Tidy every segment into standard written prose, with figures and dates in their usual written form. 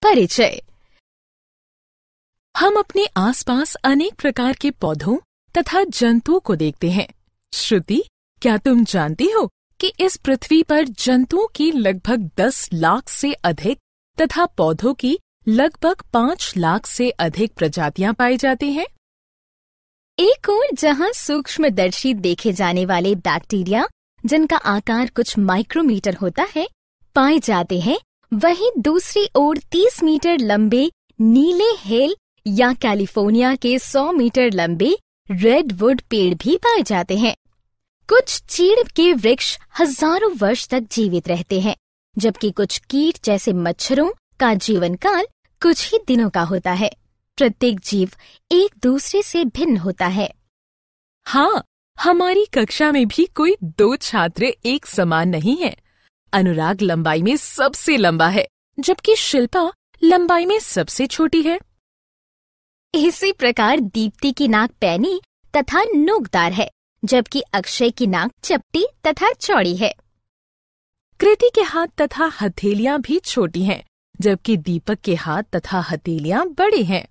परिचय। हम अपने आसपास अनेक प्रकार के पौधों तथा जंतुओं को देखते हैं। श्रुति, क्या तुम जानती हो कि इस पृथ्वी पर जंतुओं की लगभग 10 लाख से अधिक तथा पौधों की लगभग 5 लाख से अधिक प्रजातियां पाई जाती हैं? एक ओर जहां सूक्ष्मदर्शी देखे जाने वाले बैक्टीरिया, जिनका आकार कुछ माइक्रोमीटर होता है, पाए जाते हैं, वहीं दूसरी ओर 30 मीटर लंबे नीले हेल या कैलिफोर्निया के 100 मीटर लंबे रेडवुड पेड़ भी पाए जाते हैं। कुछ चीड़ के वृक्ष हजारों वर्ष तक जीवित रहते हैं, जबकि कुछ कीट जैसे मच्छरों का जीवन काल कुछ ही दिनों का होता है। प्रत्येक जीव एक दूसरे से भिन्न होता है। हाँ, हमारी कक्षा में भी कोई 2 छात्र एक समान नहीं है। अनुराग लंबाई में सबसे लंबा है, जबकि शिल्पा लंबाई में सबसे छोटी है। इसी प्रकार दीप्ति की नाक पैनी तथा नोकदार है, जबकि अक्षय की नाक चपटी तथा चौड़ी है। कृति के हाथ तथा हथेलियां भी छोटी हैं, जबकि दीपक के हाथ तथा हथेलियां बड़ी हैं।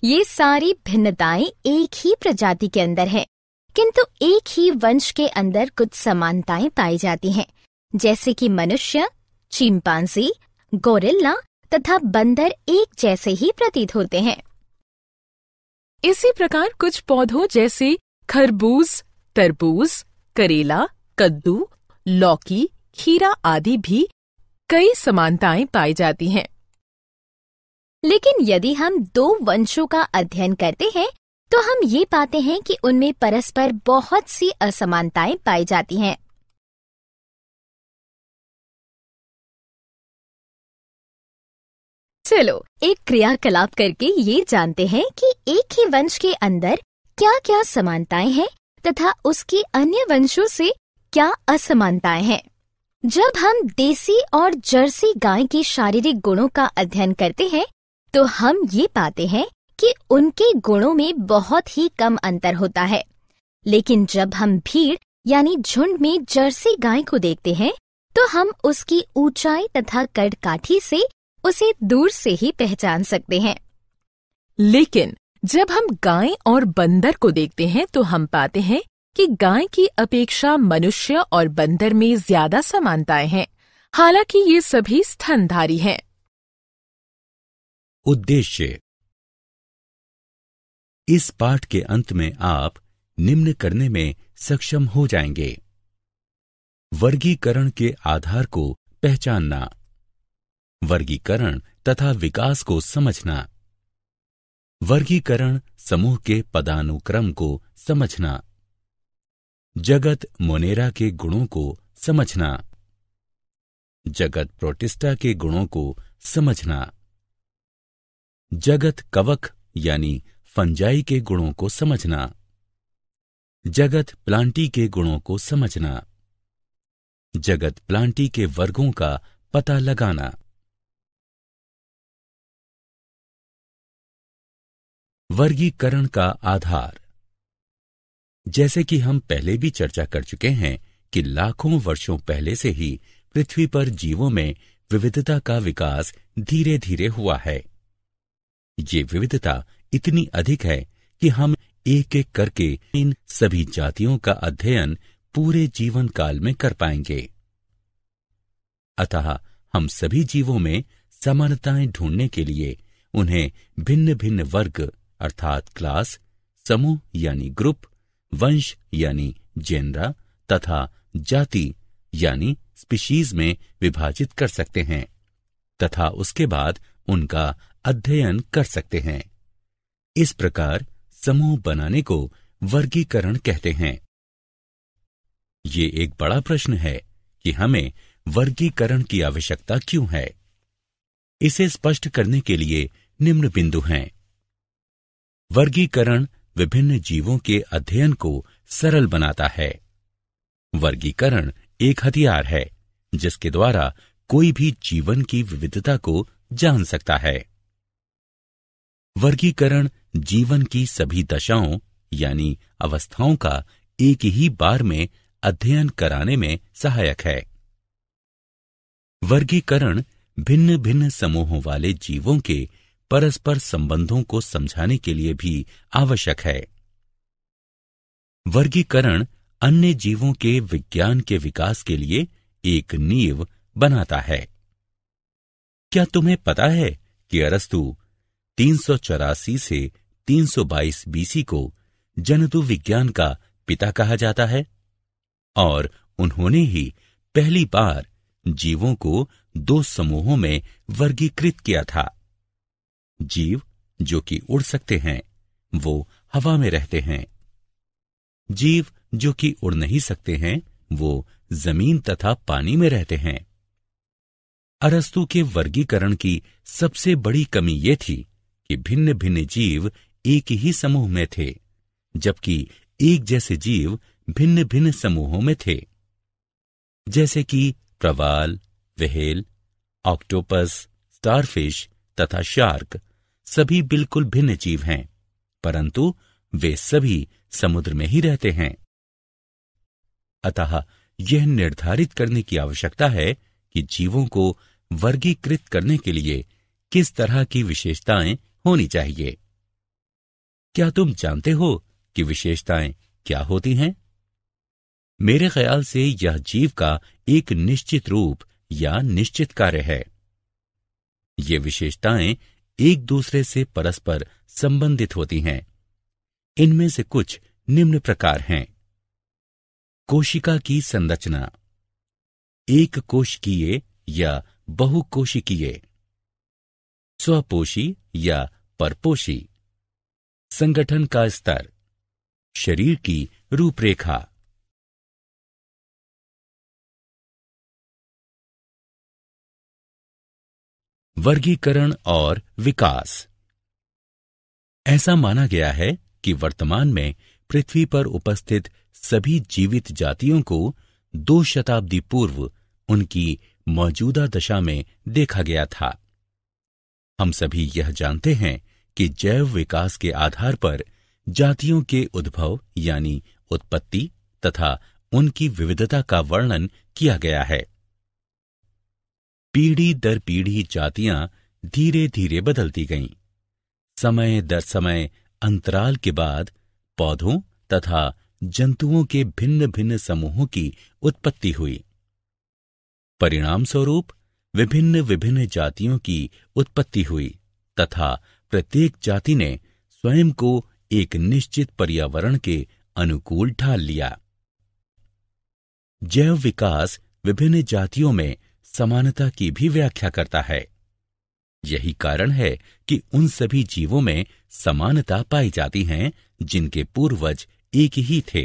ये सारी भिन्नताएं एक ही प्रजाति के अंदर हैं, किंतु एक ही वंश के अंदर कुछ समानताएं पाई जाती हैं, जैसे कि मनुष्य, चिंपांजी, गोरिल्ला तथा बंदर एक जैसे ही प्रतीत होते हैं। इसी प्रकार कुछ पौधों जैसे खरबूज, तरबूज, करेला, कद्दू, लौकी, खीरा आदि भी कई समानताएं पाई जाती हैं। लेकिन यदि हम 2 वंशों का अध्ययन करते हैं, तो हम ये पाते हैं कि उनमें परस्पर बहुत सी असमानताएं पाई जाती हैं। चलो एक क्रियाकलाप करके ये जानते हैं कि एक ही वंश के अंदर क्या-क्या समानताएं हैं तथा उसकी अन्य वंशों से क्या असमानताएं हैं। जब हम देसी और जर्सी गाय के शारीरिक गुणों का अध्ययन करते हैं, तो हम ये पाते हैं कि उनके गुणों में बहुत ही कम अंतर होता है। लेकिन जब हम भीड़ यानी झुंड में जर्सी गाय को देखते हैं, तो हम उसकी ऊंचाई तथा कद-काठी से उसे दूर से ही पहचान सकते हैं। लेकिन जब हम गाय और बंदर को देखते हैं, तो हम पाते हैं कि गाय की अपेक्षा मनुष्य और बंदर में ज्यादा समानताएं हैं, हालांकि ये सभी स्तनधारी हैं। उद्देश्य। इस पाठ के अंत में आप निम्न करने में सक्षम हो जाएंगे: वर्गीकरण के आधार को पहचानना, वर्गीकरण तथा विकास को समझना, वर्गीकरण समूह के पदानुक्रम को समझना, जगत मोनेरा के गुणों को समझना, जगत प्रोटिस्टा के गुणों को समझना, जगत कवक यानी फंजाई के गुणों को समझना, जगत प्लांटी के गुणों को समझना, जगत प्लांटी के वर्गों का पता लगाना। वर्गीकरण का आधार। जैसे कि हम पहले भी चर्चा कर चुके हैं कि लाखों वर्षों पहले से ही पृथ्वी पर जीवों में विविधता का विकास धीरे धीरे हुआ है। ये विविधता इतनी अधिक है कि हम एक एक करके इन सभी जातियों का अध्ययन पूरे जीवन काल में कर पाएंगे। अतः हम सभी जीवों में समानताएं ढूंढने के लिए उन्हें भिन्न भिन्न वर्ग अर्थात क्लास, समूह यानी ग्रुप, वंश यानी जेनरा तथा जाति यानी स्पीशीज में विभाजित कर सकते हैं तथा उसके बाद उनका अध्ययन कर सकते हैं। इस प्रकार समूह बनाने को वर्गीकरण कहते हैं। ये एक बड़ा प्रश्न है कि हमें वर्गीकरण की आवश्यकता क्यों है। इसे स्पष्ट करने के लिए निम्न बिंदु हैं। वर्गीकरण विभिन्न जीवों के अध्ययन को सरल बनाता है। वर्गीकरण एक हथियार है जिसके द्वारा कोई भी जीवन की विविधता को जान सकता है। वर्गीकरण जीवन की सभी दशाओं यानी अवस्थाओं का एक ही बार में अध्ययन कराने में सहायक है। वर्गीकरण भिन्न भिन्न समूहों वाले जीवों के परस्पर संबंधों को समझाने के लिए भी आवश्यक है। वर्गीकरण अन्य जीवों के विज्ञान के विकास के लिए एक नींव बनाता है। क्या तुम्हें पता है कि अरस्तु 384 से 322 बीसी को जंतु विज्ञान का पिता कहा जाता है और उन्होंने ही पहली बार जीवों को 2 समूहों में वर्गीकृत किया था। जीव जो कि उड़ सकते हैं वो हवा में रहते हैं, जीव जो कि उड़ नहीं सकते हैं वो जमीन तथा पानी में रहते हैं। अरस्तु के वर्गीकरण की सबसे बड़ी कमी ये थी कि भिन्न भिन्न जीव एक ही समूह में थे, जबकि एक जैसे जीव भिन्न भिन्न समूहों में थे। जैसे कि प्रवाल, व्हेल, ऑक्टोपस, स्टारफिश तथा शार्क सभी बिल्कुल भिन्न जीव हैं, परंतु वे सभी समुद्र में ही रहते हैं। अतः यह निर्धारित करने की आवश्यकता है कि जीवों को वर्गीकृत करने के लिए किस तरह की विशेषताएं होनी चाहिए। क्या तुम जानते हो कि विशेषताएं क्या होती हैं? मेरे ख्याल से यह जीव का एक निश्चित रूप या निश्चित कार्य है। ये विशेषताएं एक दूसरे से परस्पर संबंधित होती हैं। इनमें से कुछ निम्न प्रकार हैं। कोशिका की संरचना, एक कोशिकीय या बहुकोशिकीय, स्वपोषी या परपोषी, संगठन का स्तर, शरीर की रूपरेखा। वर्गीकरण और विकास। ऐसा माना गया है कि वर्तमान में पृथ्वी पर उपस्थित सभी जीवित जातियों को 2 शताब्दी पूर्व उनकी मौजूदा दशा में देखा गया था। हम सभी यह जानते हैं कि जैव विकास के आधार पर जातियों के उद्भव यानी उत्पत्ति तथा उनकी विविधता का वर्णन किया गया है। पीढ़ी दर पीढ़ी जातियां धीरे धीरे बदलती गईं। समय दर समय अंतराल के बाद पौधों तथा जंतुओं के भिन्न भिन्न समूहों की उत्पत्ति हुई। परिणाम स्वरूप विभिन्न विभिन्न जातियों की उत्पत्ति हुई तथा प्रत्येक जाति ने स्वयं को एक निश्चित पर्यावरण के अनुकूल ढाल लिया। जैव विकास विभिन्न जातियों में समानता की भी व्याख्या करता है। यही कारण है कि उन सभी जीवों में समानता पाई जाती हैं जिनके पूर्वज एक ही थे।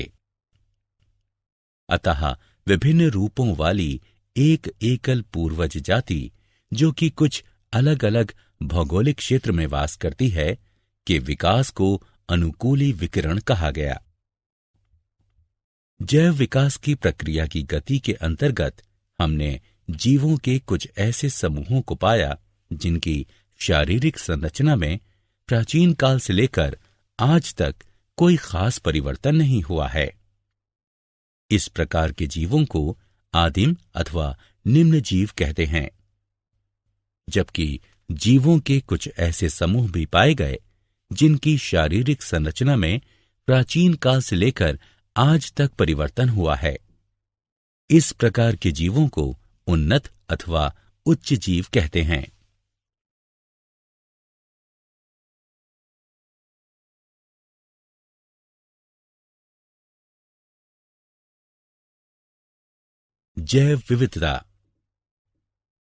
अतः विभिन्न रूपों वाली एक एकल पूर्वज जाति जो कि कुछ अलग अलग भौगोलिक क्षेत्र में वास करती है के विकास को अनुकूली विकिरण कहा गया। जैव विकास की प्रक्रिया की गति के अंतर्गत हमने जीवों के कुछ ऐसे समूहों को पाया जिनकी शारीरिक संरचना में प्राचीन काल से लेकर आज तक कोई खास परिवर्तन नहीं हुआ है। इस प्रकार के जीवों को आदिम अथवा निम्न जीव कहते हैं, जबकि जीवों के कुछ ऐसे समूह भी पाए गए जिनकी शारीरिक संरचना में प्राचीन काल से लेकर आज तक परिवर्तन हुआ है। इस प्रकार के जीवों को उन्नत अथवा उच्च जीव कहते हैं। जैव विविधता।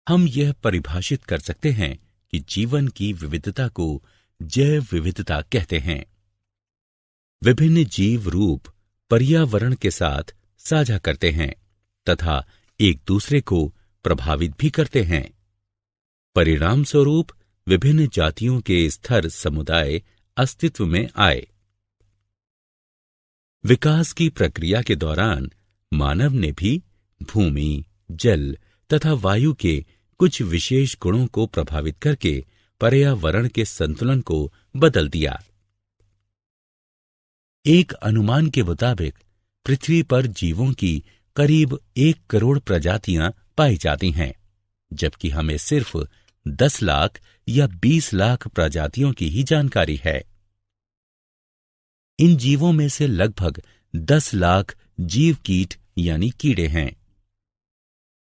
हम यह परिभाषित कर सकते हैं कि जीवन की विविधता को जैव विविधता कहते हैं। विभिन्न जीव रूप पर्यावरण के साथ साझा करते हैं तथा एक दूसरे को प्रभावित भी करते हैं। परिणाम स्वरूप विभिन्न जातियों के स्तर समुदाय अस्तित्व में आए। विकास की प्रक्रिया के दौरान मानव ने भी भूमि, जल तथा वायु के कुछ विशेष गुणों को प्रभावित करके पर्यावरण के संतुलन को बदल दिया। एक अनुमान के मुताबिक पृथ्वी पर जीवों की करीब 1 करोड़ प्रजातियां पाई जाती हैं, जबकि हमें सिर्फ 10 लाख या 20 लाख प्रजातियों की ही जानकारी है। इन जीवों में से लगभग 10 लाख जीव कीट यानी कीड़े हैं।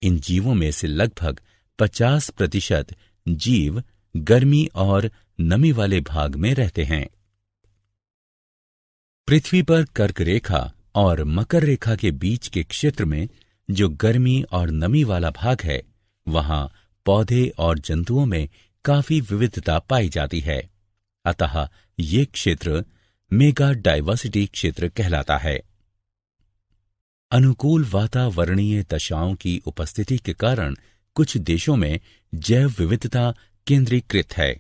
इन जीवों में से लगभग 50% जीव गर्मी और नमी वाले भाग में रहते हैं। पृथ्वी पर कर्क रेखा और मकर रेखा के बीच के क्षेत्र में जो गर्मी और नमी वाला भाग है, वहां पौधे और जंतुओं में काफी विविधता पाई जाती है। अतः ये क्षेत्र मेगा डाइवर्सिटी क्षेत्र कहलाता है। अनुकूल वातावरणीय दशाओं की उपस्थिति के कारण कुछ देशों में जैव विविधता केंद्रीकृत है।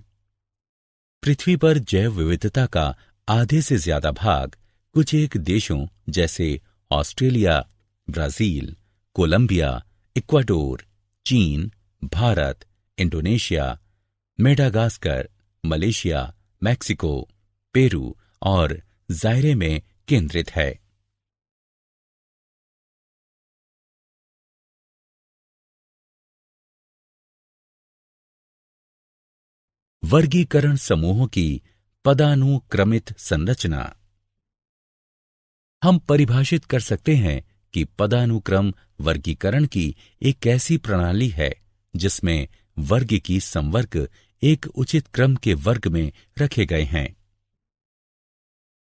पृथ्वी पर जैव विविधता का आधे से ज्यादा भाग कुछ एक देशों जैसे ऑस्ट्रेलिया, ब्राजील, कोलंबिया, इक्वाडोर, चीन, Bharat, Indonesia, Madagascar, Malaysia, Mexico, Peru और जायरे में केंद्रित है। वर्गीकरण समूहों की पदानुक्रमित संरचना। हम परिभाषित कर सकते हैं कि पदानुक्रम वर्गीकरण की एक ऐसी प्रणाली है जिसमें वर्ग की संवर्ग एक उचित क्रम के वर्ग में रखे गए हैं।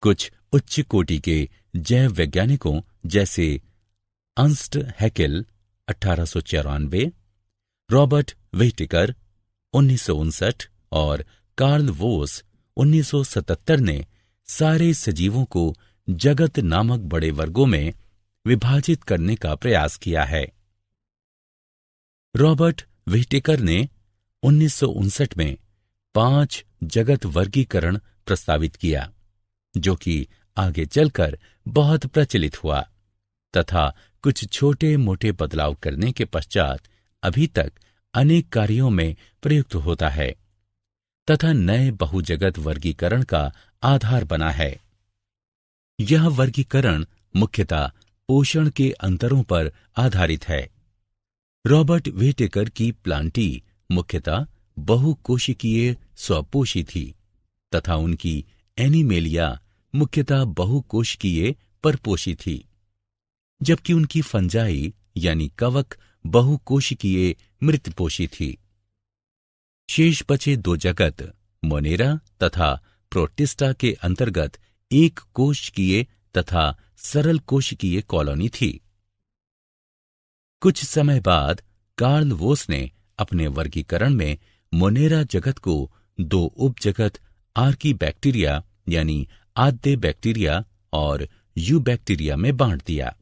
कुछ उच्च कोटि के जैव वैज्ञानिकों जैसे अर्न्स्ट हैकेल 1894, रॉबर्ट व्हिटेकर 1959 और कार्ल वोस 1977 ने सारे सजीवों को जगत नामक बड़े वर्गों में विभाजित करने का प्रयास किया है। रॉबर्ट व्हिटेकर ने 1959 में 5 जगत वर्गीकरण प्रस्तावित किया, जो कि आगे चलकर बहुत प्रचलित हुआ तथा कुछ छोटे मोटे बदलाव करने के पश्चात अभी तक अनेक कार्यों में प्रयुक्त होता है तथा नए बहुजगत वर्गीकरण का आधार बना है। यह वर्गीकरण मुख्यतः पोषण के अंतरों पर आधारित है। रॉबर्ट व्हिटेकर की प्लांटी मुख्यतः बहुकोशिकीय स्वपोषी थी तथा उनकी एनिमेलिया मुख्यतः बहुकोशिकीय परपोषी थी, जबकि उनकी फंजाई यानी कवक बहुकोशिकीय मृतपोषी थी। शेष बचे 2 जगत मोनेरा तथा प्रोटिस्टा के अंतर्गत एक कोशिकीय तथा सरल कोशिकीय कॉलोनी थी। कुछ समय बाद कार्ल वोस ने अपने वर्गीकरण में मोनेरा जगत को 2 उपजगत आर्कीबैक्टीरिया यानी आद्य बैक्टीरिया और यूबैक्टीरिया में बांट दिया।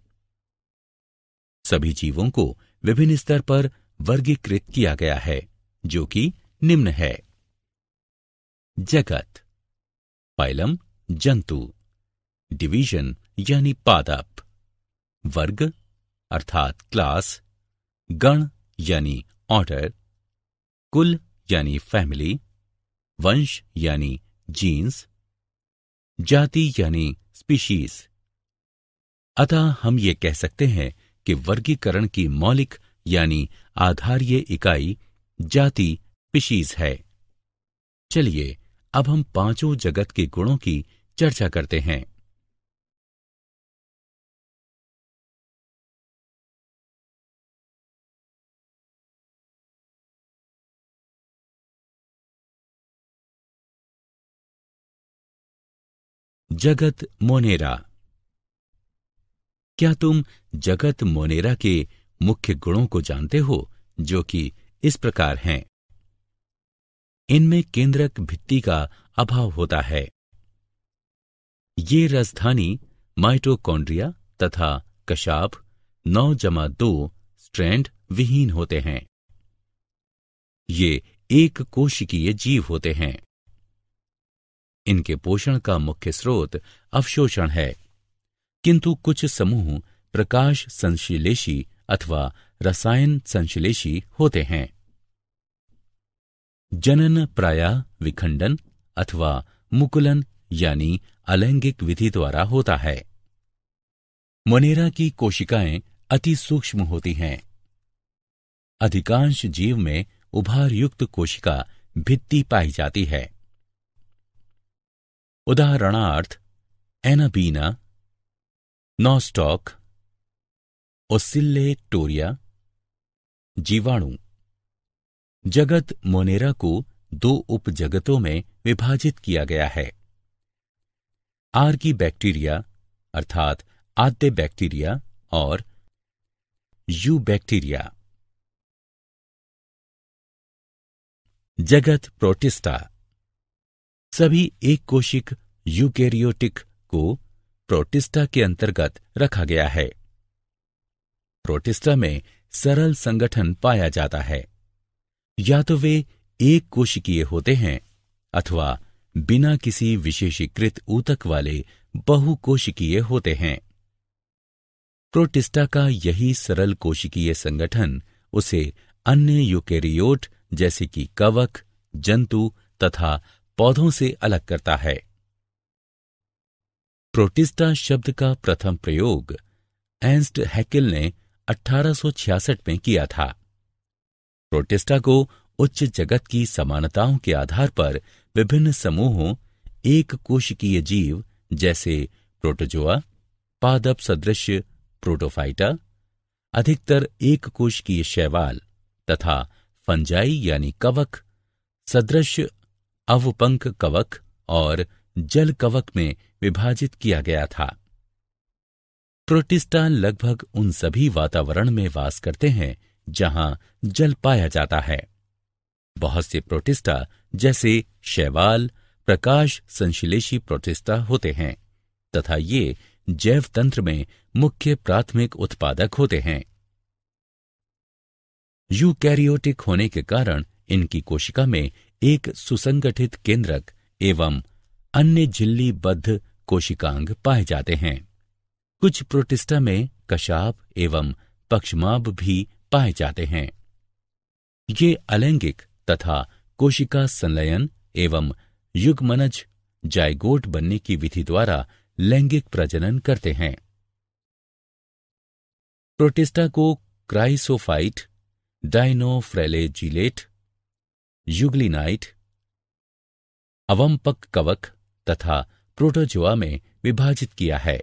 सभी जीवों को विभिन्न स्तर पर वर्गीकृत किया गया है, जो कि निम्न है। जगत, फाइलम जंतु, डिवीजन यानी पादप, वर्ग अर्थात क्लास, गण यानी ऑर्डर, कुल यानी फैमिली, वंश यानी जीन्स, जाति यानी स्पीशीज। अतः हम ये कह सकते हैं कि वर्गीकरण की मौलिक यानी आधारीय इकाई जाति स्पीशीज है। चलिए अब हम 5 जगत के गुणों की चर्चा करते हैं। जगत मोनेरा। क्या तुम जगत मोनेरा के मुख्य गुणों को जानते हो, जो कि इस प्रकार हैं? इनमें केंद्रक भित्ति का अभाव होता है। ये राजधानी माइटोकॉन्ड्रिया तथा कशाभ 9-2 स्ट्रैंड विहीन होते हैं। ये एक कोशिकीय जीव होते हैं। इनके पोषण का मुख्य स्रोत अवशोषण है, किंतु कुछ समूह प्रकाश संश्लेषी अथवा रसायन संश्लेषी होते हैं। जनन प्रायः विखंडन अथवा मुकुलन यानी अलैंगिक विधि द्वारा होता है। मोनेरा की कोशिकाएं अति सूक्ष्म होती हैं। अधिकांश जीव में उभार युक्त कोशिका भित्ति पाई जाती है। उदाहरणार्थ एनाबीना, नॉस्टॉक, ओसिल्लेटोरिया। जीवाणु। जगत मोनेरा को 2 उपजगतों में विभाजित किया गया है। आर्की बैक्टीरिया अर्थात आद्य बैक्टीरिया और यू बैक्टीरिया। जगत प्रोटिस्टा। सभी एक कोशिक यूकेरियोटिक को प्रोटिस्टा के अंतर्गत रखा गया है। प्रोटिस्टा में सरल संगठन पाया जाता है। या तो वे एक कोशिकीय होते हैं अथवा बिना किसी विशेषीकृत ऊतक वाले बहुकोशिकीय होते हैं। प्रोटिस्टा का यही सरल कोशिकीय संगठन उसे अन्य यूकेरियोट जैसे कि कवक, जंतु तथा पौधों से अलग करता है। प्रोटिस्टा शब्द का प्रथम प्रयोग एर्नस्ट हैकेल ने 1866 में किया था। प्रोटिस्टा को उच्च जगत की समानताओं के आधार पर विभिन्न समूहों, एक कोशिकीय जीव जैसे प्रोटोजोआ, पादप सदृश प्रोटोफाइटा, अधिकतर एक कोशिकीय शैवाल तथा फंजाई यानी कवक सदृश अवपंक कवक और जल कवक में विभाजित किया गया था। प्रोटिस्टा लगभग उन सभी वातावरण में वास करते हैं जहां जल पाया जाता है। बहुत से प्रोटिस्टा जैसे शैवाल प्रकाश संश्लेषी प्रोटिस्टा होते हैं तथा ये जैव तंत्र में मुख्य प्राथमिक उत्पादक होते हैं। यूकैरियोटिक होने के कारण इनकी कोशिका में एक सुसंगठित केंद्रक एवं अन्य झिल्लीबद्ध कोशिकांग पाए जाते हैं। कुछ प्रोटिस्टा में कशाप एवं पक्षमाभ भी पाए जाते हैं। ये अलैंगिक तथा कोशिका संलयन एवं युग्मनज जाइगोट बनने की विधि द्वारा लैंगिक प्रजनन करते हैं। प्रोटिस्टा को क्राइसोफाइट, डाइनोफ्रेलेजिलेट, युग्लिनाइट, अवंपक कवक तथा प्रोटोजोआ में विभाजित किया है।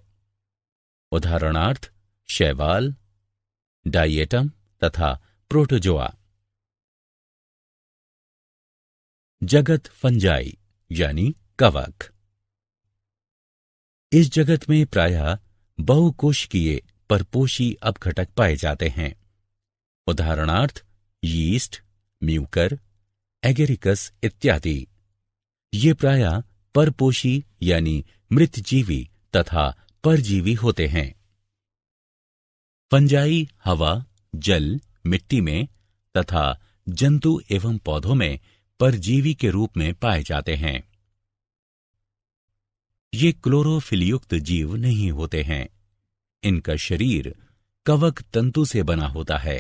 उदाहरणार्थ शैवाल, डाइएटम तथा प्रोटोजोआ। जगत फंजाई यानी कवक। इस जगत में प्रायः बहुकोशिकीय परपोषी अपघटक पाए जाते हैं। उदाहरणार्थ यीस्ट, म्यूकर, एगेरिकस इत्यादि। ये प्रायः परपोषी यानी मृतजीवी तथा परजीवी होते हैं। फंजाई हवा, जल, मिट्टी में तथा जंतु एवं पौधों में परजीवी के रूप में पाए जाते हैं। ये क्लोरोफिल युक्त जीव नहीं होते हैं। इनका शरीर कवक तंतु से बना होता है।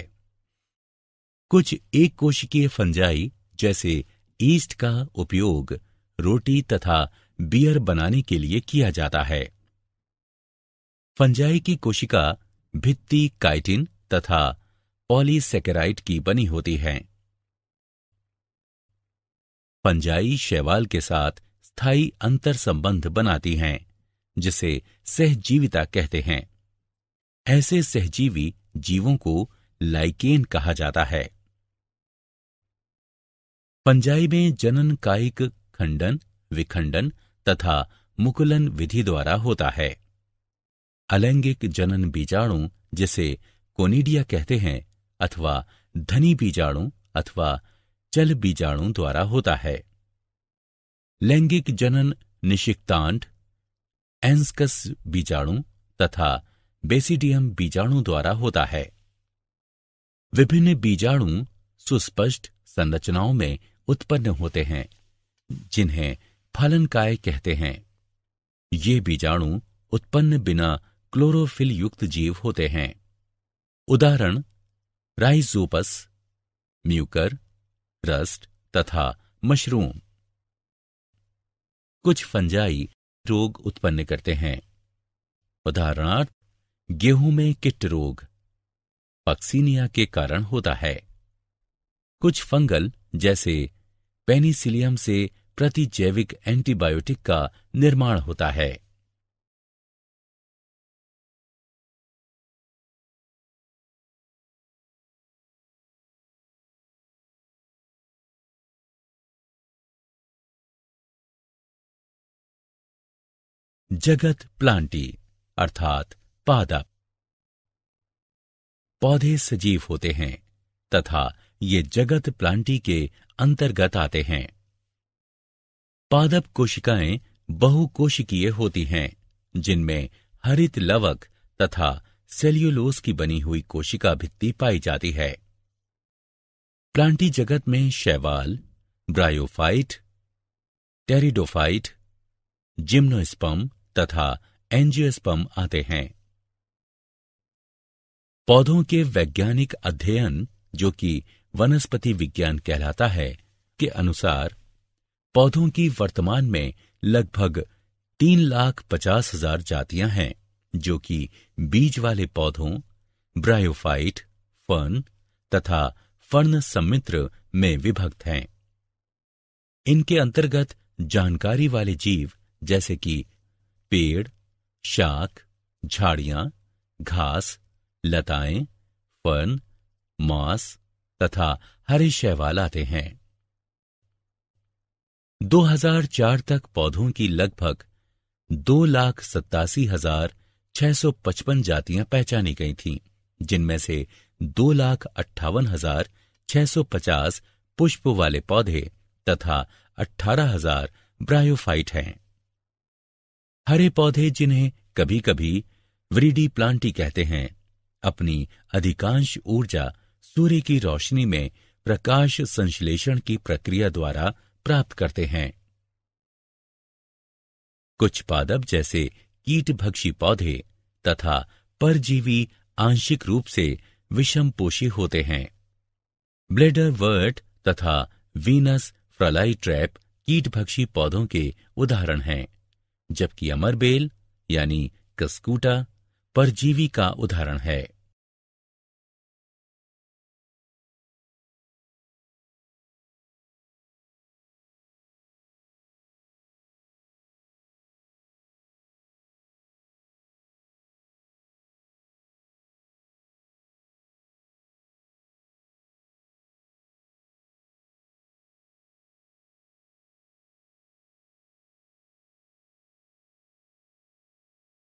कुछ एक कोशिकीय फंजाई जैसे ईस्ट का उपयोग रोटी तथा बियर बनाने के लिए किया जाता है। फंजाई की कोशिका भित्ति काइटिन तथा पॉलीसेकेराइड की बनी होती है। फंजाई शैवाल के साथ स्थायी अंतर संबंध बनाती हैं, जिसे सहजीविता कहते हैं। ऐसे सहजीवी जीवों को लाइकेन कहा जाता है। फंजाई में जनन कायिक खंडन, विखंडन तथा मुकुलन विधि द्वारा होता है। अलैंगिक जनन बीजाणु जिसे कोनिडिया कहते हैं अथवा धनी बीजाणु अथवा चल बीजाणु द्वारा होता है। लैंगिक जनन निषिक्तांड, एंस्कस बीजाणु तथा बेसिडियम बीजाणु द्वारा होता है। विभिन्न बीजाणु सुस्पष्ट संरचनाओं में उत्पन्न होते हैं, जिन्हें फलनकाय कहते हैं। ये बीजाणु उत्पन्न बिना क्लोरोफिल युक्त जीव होते हैं। उदाहरण राइजोपस, म्यूकर, रस्ट तथा मशरूम। कुछ फंजाई रोग उत्पन्न करते हैं। उदाहरणार्थ गेहूं में किट रोग पक्सीनिया के कारण होता है। कुछ फंगल जैसे पेनिसिलियम से प्रतिजैविक एंटीबायोटिक का निर्माण होता है। जगत प्लांटी अर्थात पादप। पौधे सजीव होते हैं तथा ये जगत प्लांटी के अंतर्गत आते हैं। पादप कोशिकाएं बहुकोशिकीय होती हैं, जिनमें हरित लवक तथा सेल्यूलोज की बनी हुई कोशिका भित्ति पाई जाती है। प्लांटी जगत में शैवाल, ब्रायोफाइट, टेरिडोफाइट, जिम्नोस्पर्म तथा एंजियोस्पर्म आते हैं। पौधों के वैज्ञानिक अध्ययन, जो कि वनस्पति विज्ञान कहलाता है, के अनुसार पौधों की वर्तमान में लगभग 3,50,000 जातियां हैं, जो कि बीज वाले पौधों, ब्रायोफाइट, फर्न तथा फर्न सम्मिश्र में विभक्त हैं। इनके अंतर्गत जानकारी वाले जीव जैसे कि पेड़, शाक, झाड़ियां, घास, लताएं, फर्न, मॉस तथा हरे शैवाल आते हैं। 2004 तक पौधों की लगभग 2,87,655 जातियां पहचानी गई थीं, जिनमें से 2,58,650 पुष्प वाले पौधे तथा 18,000 ब्रायोफाइट हैं। हरे पौधे, जिन्हें कभी कभी व्रीडी प्लांटी कहते हैं, अपनी अधिकांश ऊर्जा सूर्य की रोशनी में प्रकाश संश्लेषण की प्रक्रिया द्वारा प्राप्त करते हैं। कुछ पादप जैसे कीटभक्षी पौधे तथा परजीवी आंशिक रूप से विषमपोषी होते हैं। ब्लेडर वर्ट तथा वीनस फ्लाई ट्रैप कीटभक्षी पौधों के उदाहरण हैं, जबकि अमरबेल यानी कस्कूटा परजीवी का उदाहरण है।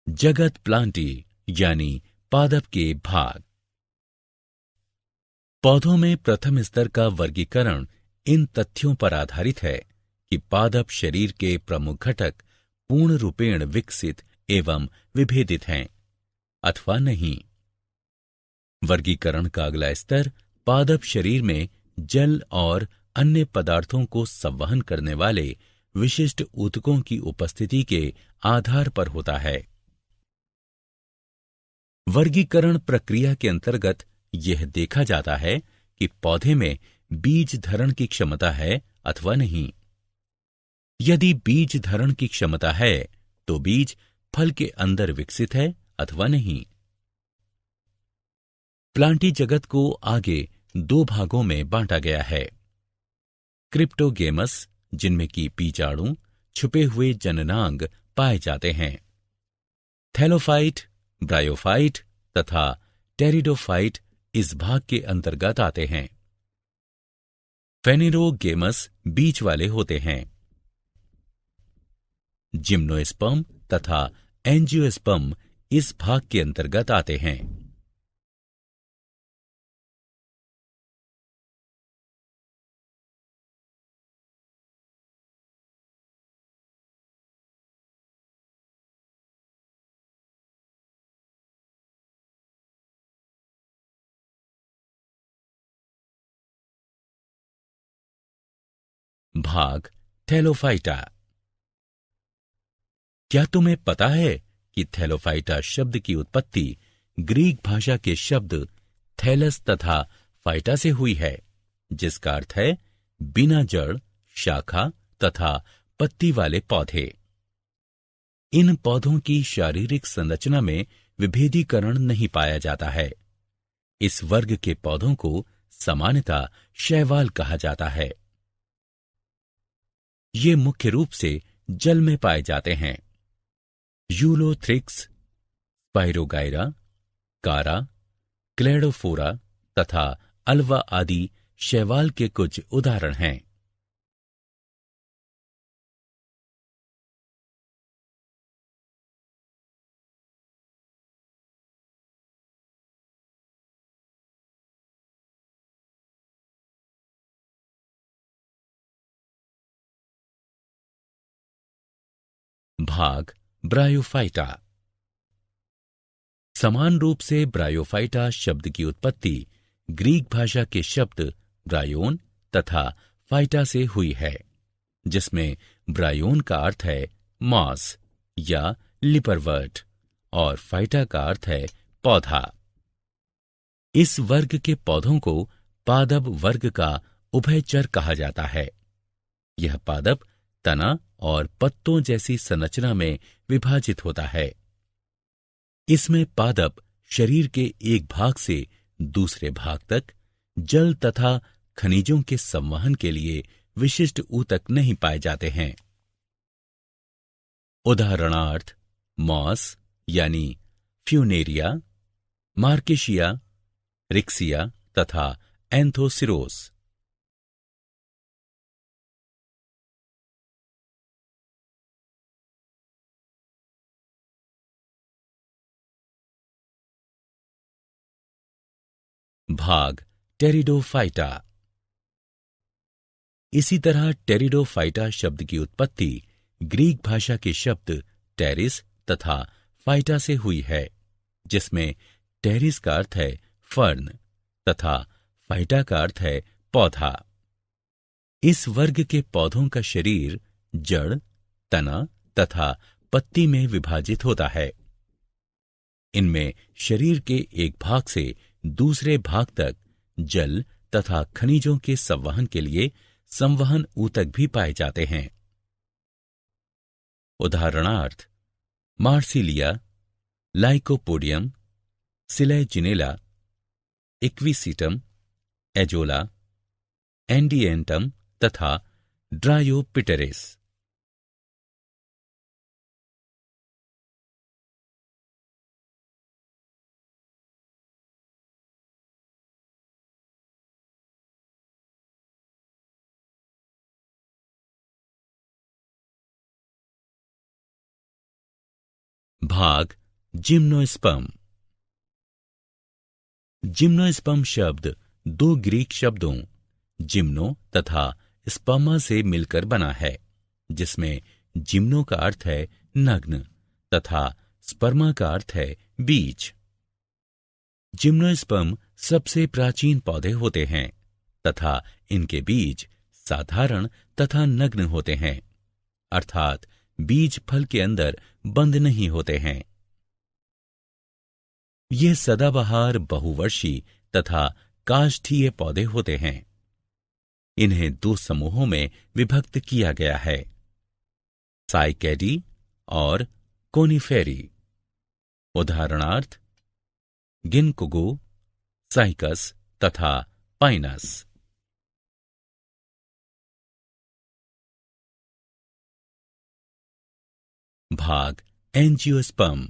जगत प्लांटी यानी पादप के भाग। पौधों में प्रथम स्तर का वर्गीकरण इन तथ्यों पर आधारित है कि पादप शरीर के प्रमुख घटक पूर्ण रूपेण विकसित एवं विभेदित हैं अथवा नहीं। वर्गीकरण का अगला स्तर पादप शरीर में जल और अन्य पदार्थों को संवहन करने वाले विशिष्ट ऊतकों की उपस्थिति के आधार पर होता है। वर्गीकरण प्रक्रिया के अंतर्गत यह देखा जाता है कि पौधे में बीज धारण की क्षमता है अथवा नहीं। यदि बीज धारण की क्षमता है तो बीज फल के अंदर विकसित है अथवा नहीं। प्लांटी जगत को आगे दो भागों में बांटा गया है। क्रिप्टोगेमस, जिनमें कि बीजाणु, छुपे हुए जननांग पाए जाते हैं। थैलोफाइट, ब्रायोफाइट तथा टेरिडोफाइट इस भाग के अंतर्गत आते हैं। फेनेरोगेमस बीज वाले होते हैं। जिम्नोस्पर्म तथा एंजियोस्पर्म इस भाग के अंतर्गत आते हैं। भाग थैलोफाइटा। क्या तुम्हें पता है कि थैलोफाइटा शब्द की उत्पत्ति ग्रीक भाषा के शब्द थैलस तथा फाइटा से हुई है, जिसका अर्थ है बिना जड़, शाखा तथा पत्ती वाले पौधे। इन पौधों की शारीरिक संरचना में विभेदीकरण नहीं पाया जाता है। इस वर्ग के पौधों को सामान्यतः शैवाल कहा जाता है। ये मुख्य रूप से जल में पाए जाते हैं। यूलोथ्रिक्स, स्पाइरोगाइरा, कारा, क्लेडोफोरा तथा अल्वा आदि शैवाल के कुछ उदाहरण हैं। भाग ब्रायोफाइटा। समान रूप से ब्रायोफाइटा शब्द की उत्पत्ति ग्रीक भाषा के शब्द ब्रायोन तथा फाइटा से हुई है, जिसमें ब्रायोन का अर्थ है मॉस या लिपरवर्ट और फाइटा का अर्थ है पौधा। इस वर्ग के पौधों को पादप वर्ग का उभयचर कहा जाता है। यह पादप तना और पत्तों जैसी संरचना में विभाजित होता है। इसमें पादप शरीर के एक भाग से दूसरे भाग तक जल तथा खनिजों के संवहन के लिए विशिष्ट ऊतक नहीं पाए जाते हैं। उदाहरणार्थ मॉस यानी फ्यूनेरिया, मार्केशिया, रिक्सिया तथा एंथोसिरोस। भाग टेरिडोफाइटा। इसी तरह टेरिडोफाइटा शब्द की उत्पत्ति ग्रीक भाषा के शब्द टेरिस तथा फाइटा से हुई है, जिसमें टेरिस का अर्थ है फर्न तथा फाइटा का अर्थ है पौधा। इस वर्ग के पौधों का शरीर जड़, तना तथा पत्ती में विभाजित होता है। इनमें शरीर के एक भाग से दूसरे भाग तक जल तथा खनिजों के संवहन के लिए संवहन ऊतक भी पाए जाते हैं। उदाहरणार्थ Marsilea, Lycopodium, Selaginella, Equisetum, Azolla, Adiantum तथा ड्रायोपिटेरेस। भाग जिम्नोस्पर्म। जिम्नोस्पर्म शब्द दो ग्रीक शब्दों जिम्नो तथा स्पर्मा से मिलकर बना है, जिसमें जिम्नो का अर्थ है नग्न तथा स्पर्मा का अर्थ है बीज। जिम्नोस्पर्म सबसे प्राचीन पौधे होते हैं तथा इनके बीज साधारण तथा नग्न होते हैं, अर्थात बीज फल के अंदर बंद नहीं होते हैं। ये सदाबहार, बहुवर्षी तथा काष्ठीय पौधे होते हैं। इन्हें दो समूहों में विभक्त किया गया है, साइकेडी और कोनिफेरी। उदाहरणार्थ गिनकोगो, साइकस तथा पाइनस। भाग एंजियोस्पर्म।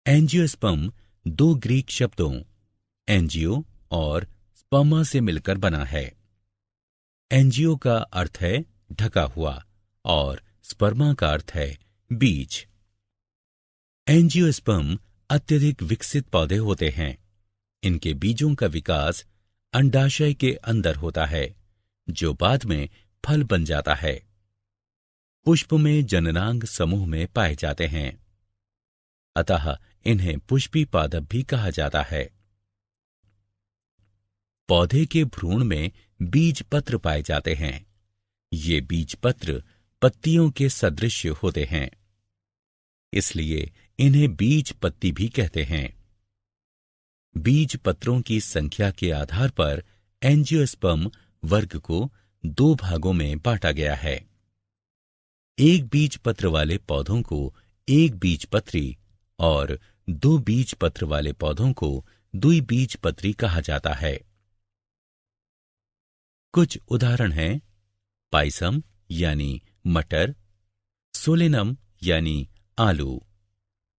एंजियोस्पर्म दो ग्रीक शब्दों एंजियो और स्पर्मा से मिलकर बना है। एंजियो का अर्थ है ढका हुआ और स्पर्मा का अर्थ है बीज। एंजियोस्पर्म अत्यधिक विकसित पौधे होते हैं। इनके बीजों का विकास अंडाशय के अंदर होता है, जो बाद में फल बन जाता है। पुष्प में जननांग समूह में पाए जाते हैं, अतः इन्हें पुष्पी पादप भी कहा जाता है। पौधे के भ्रूण में बीज पत्र पाए जाते हैं। ये बीज पत्र पत्तियों के सदृश होते हैं, इसलिए इन्हें बीज पत्ती भी कहते हैं। बीज पत्रों की संख्या के आधार पर एंजियोस्पर्म वर्ग को दो भागों में बांटा गया है। एक बीज पत्र वाले पौधों को एक बीज पत्री और दो बीज पत्र वाले पौधों को द्विबीजपत्री कहा जाता है। कुछ उदाहरण हैं पाइसम यानी मटर, सोलेनम यानी आलू,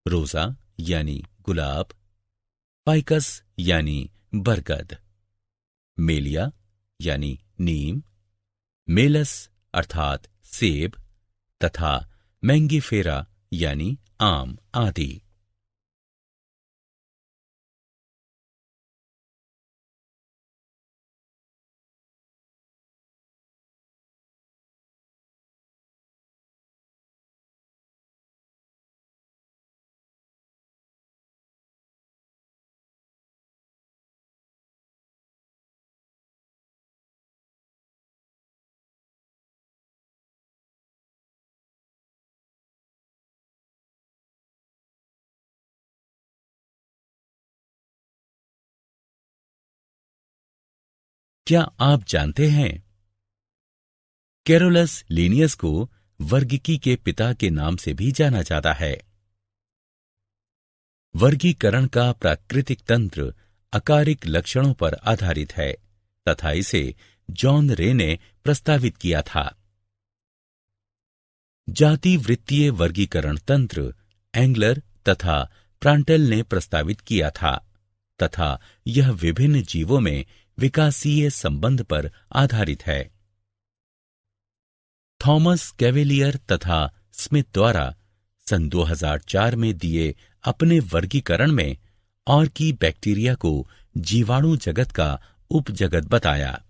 रोजा यानी गुलाब, पाइकस यानी बरगद, मेलिया यानी नीम, मेलस अर्थात सेब तथा मैंगीफेरा यानी आम आदि। क्या आप जानते हैं कैरोलस लीनियस को वर्गीकी के पिता के नाम से भी जाना जाता है। वर्गीकरण का प्राकृतिक तंत्र अकारिक लक्षणों पर आधारित है तथा इसे जॉन रे ने प्रस्तावित किया था। जाति वृत्तीय वर्गीकरण तंत्र एंगलर तथा प्रांटल ने प्रस्तावित किया था तथा यह विभिन्न जीवों में विकासीय संबंध पर आधारित है। थॉमस कैवेलियर तथा स्मिथ द्वारा सन 2004 में दिए अपने वर्गीकरण में ऑर्की बैक्टीरिया को जीवाणु जगत का उपजगत बताया।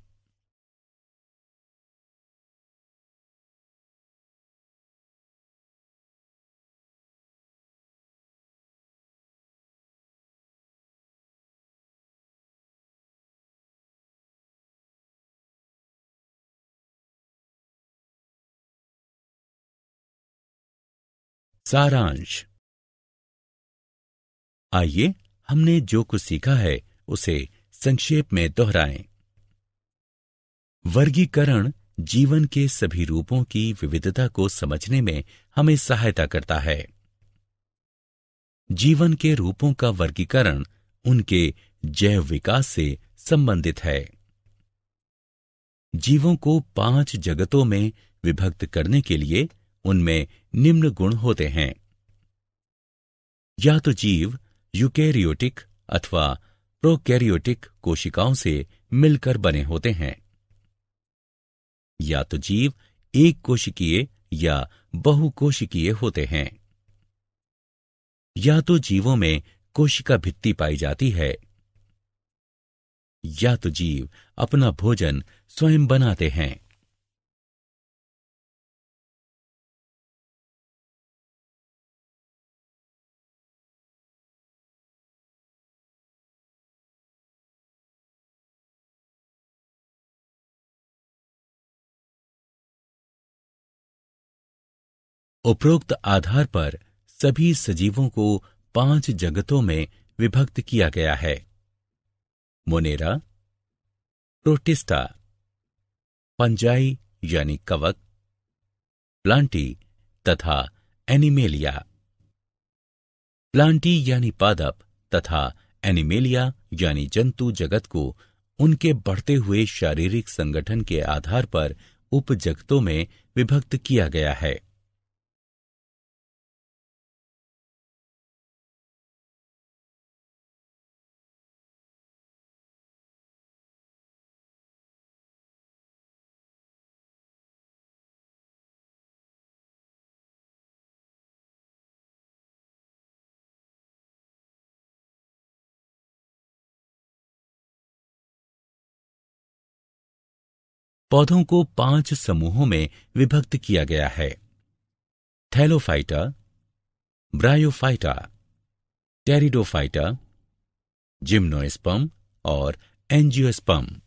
सारांश। आइए हमने जो कुछ सीखा है उसे संक्षेप में दोहराएं। वर्गीकरण जीवन के सभी रूपों की विविधता को समझने में हमें सहायता करता है। जीवन के रूपों का वर्गीकरण उनके जैव विकास से संबंधित है। जीवों को 5 जगतों में विभक्त करने के लिए उनमें निम्न गुण होते हैं। या तो जीव यूकेरियोटिक अथवा प्रोकैरियोटिक कोशिकाओं से मिलकर बने होते हैं, या तो जीव एक कोशिकीय या बहुकोशिकीय होते हैं, या तो जीवों में कोशिका भित्ति पाई जाती है, या तो जीव अपना भोजन स्वयं बनाते हैं। उपरोक्त आधार पर सभी सजीवों को 5 जगतों में विभक्त किया गया है। मोनेरा, प्रोटिस्टा, पंजाई यानी कवक, प्लांटी तथा एनिमेलिया। प्लांटी यानी पादप तथा एनिमेलिया यानी जंतु जगत को उनके बढ़ते हुए शारीरिक संगठन के आधार पर उपजगतों में विभक्त किया गया है। पौधों को 5 समूहों में विभक्त किया गया है। थैलोफाइटा, ब्रायोफाइटा, टेरिडोफाइटा, जिम्नोस्पर्म और एंजियोस्पर्म।